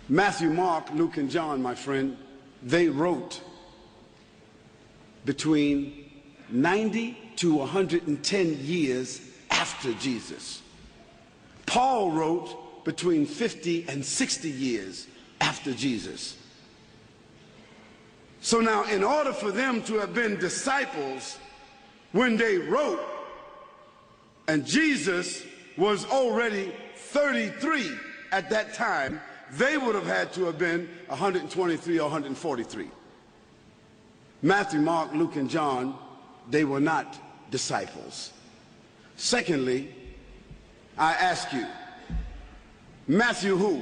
Matthew, Mark, Luke, and John, my friend, they wrote between 90 to 110 years after Jesus. Paul wrote between 50 and 60 years after Jesus. So now, in order for them to have been disciples when they wrote, and Jesus was already 33 at that time, they would have had to have been 123 or 143. Matthew, Mark, Luke, and John, they were not disciples. Secondly, I ask you, Matthew who?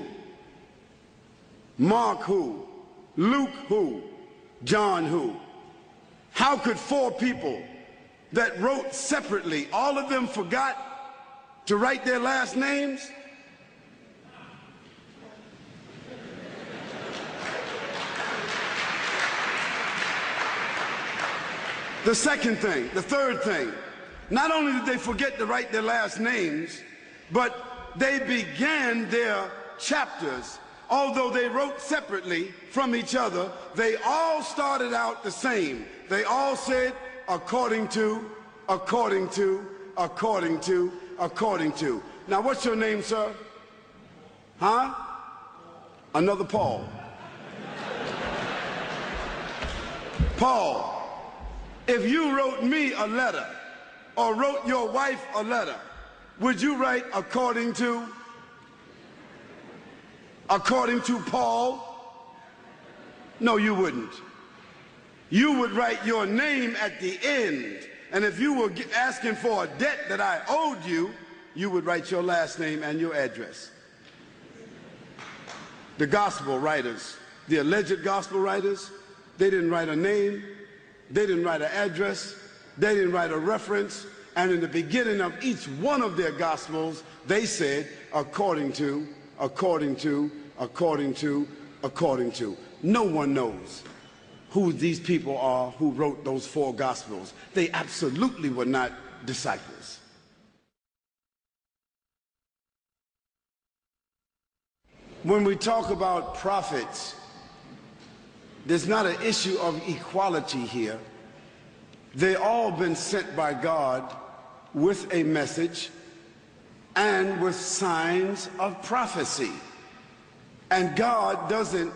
Mark who? Luke who? John who? How could four people that wrote separately, all of them forgot to write their last names? The third thing, not only did they forget to write their last names, but they began their chapters. Although they wrote separately from each other, they all started out the same. They all said, according to, according to, according to, according to. Now, what's your name, sir? Huh? Another Paul. Paul. If you wrote me a letter or wrote your wife a letter, would you write according to Paul? No, you wouldn't. You would write your name at the end. And if you were asking for a debt that I owed you, you would write your last name and your address. The gospel writers, the alleged gospel writers, they didn't write a name. They didn't write an address, they didn't write a reference, and in the beginning of each one of their gospels, they said, according to, according to, according to, according to. No one knows who these people are who wrote those four gospels. They absolutely were not disciples. When we talk about prophets, there's not an issue of equality here. They all been sent by God with a message and with signs of prophecy. And God doesn't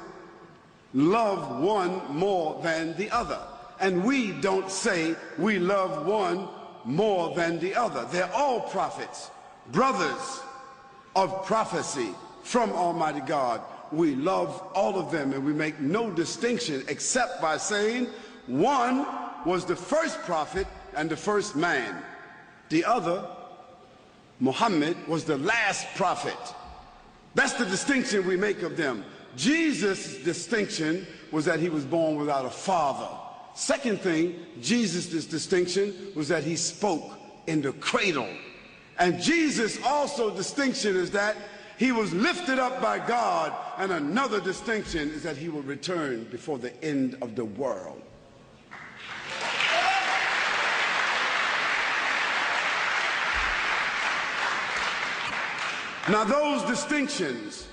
love one more than the other. And we don't say we love one more than the other. They're all prophets, brothers of prophecy from Almighty God. We love all of them, and we make no distinction except by saying one was the first prophet and the first man. The other, Muhammad, was the last prophet. That's the distinction we make of them. Jesus' distinction was that he was born without a father. Second thing, Jesus' distinction was that he spoke in the cradle. And Jesus' also distinction is that he was lifted up by God, and another distinction is that he will return before the end of the world. Now, those distinctions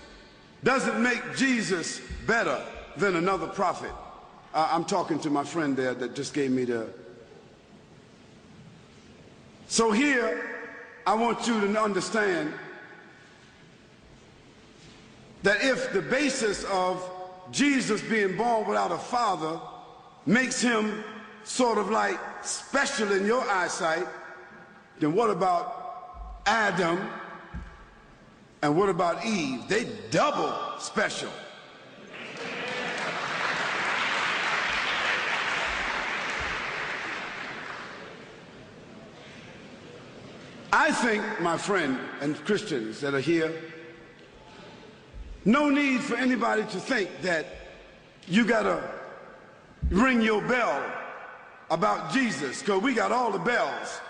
doesn't make Jesus better than another prophet. I'm talking to my friend there that just gave me the... So here, I want you to understand that if the basis of Jesus being born without a father makes him sort of like special in your eyesight, then what about Adam and what about Eve? They double special. I think, my friend and Christians that are here, no need for anybody to think that you gotta ring your bell about Jesus, because we got all the bells.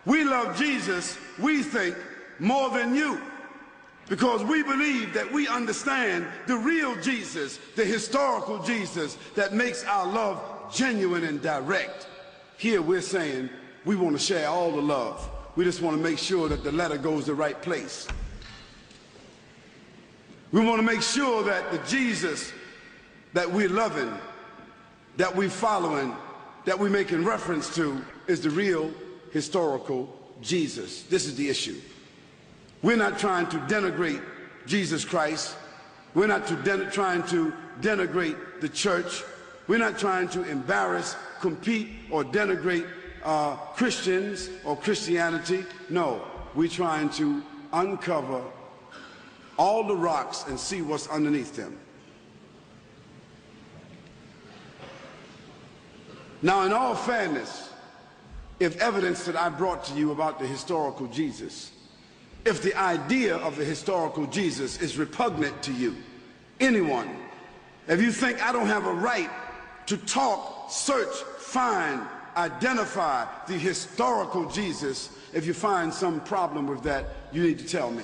We love Jesus, we think, more than you, because we believe that we understand the real Jesus, the historical Jesus that makes our love genuine and direct. Here we're saying we want to share all the love. We just want to make sure that the letter goes the right place. We want to make sure that the Jesus that we're loving, that we're following, that we're making reference to is the real historical Jesus. This is the issue. We're not trying to denigrate Jesus Christ. We're not trying to denigrate the church. We're not trying to embarrass, compete, or denigrate Christians or Christianity. No, we're trying to uncover all the rocks and see what's underneath them. Now, in all fairness, if evidence that I brought to you about the historical Jesus, if the idea of the historical Jesus is repugnant to you, anyone, if you think I don't have a right to talk, search, find, identify the historical Jesus, if you find some problem with that, you need to tell me.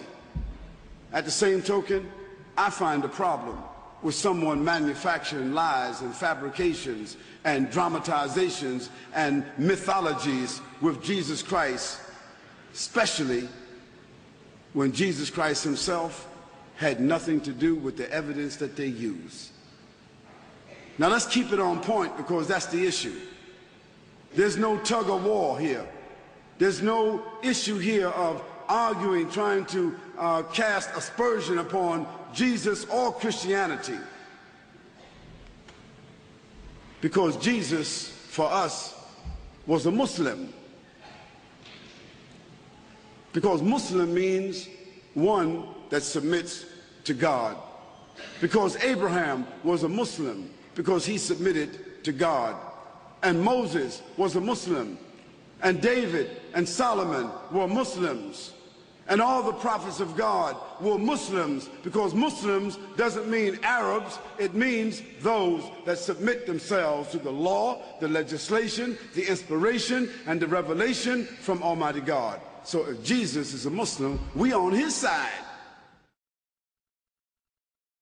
At the same token, I find a problem with someone manufacturing lies and fabrications and dramatizations and mythologies with Jesus Christ, especially when Jesus Christ himself had nothing to do with the evidence that they use. Now let's keep it on point, because that's the issue. There's no tug of war here. There's no issue here of arguing, trying to cast aspersion upon Jesus or Christianity. Because Jesus, for us, was a Muslim. Because Muslim means one that submits to God. Because Abraham was a Muslim, because he submitted to God. And Moses was a Muslim. And David and Solomon were Muslims. And all the prophets of God were Muslims, because Muslims doesn't mean Arabs. It means those that submit themselves to the law, the legislation, the inspiration, and the revelation from Almighty God. So if Jesus is a Muslim, we on his side.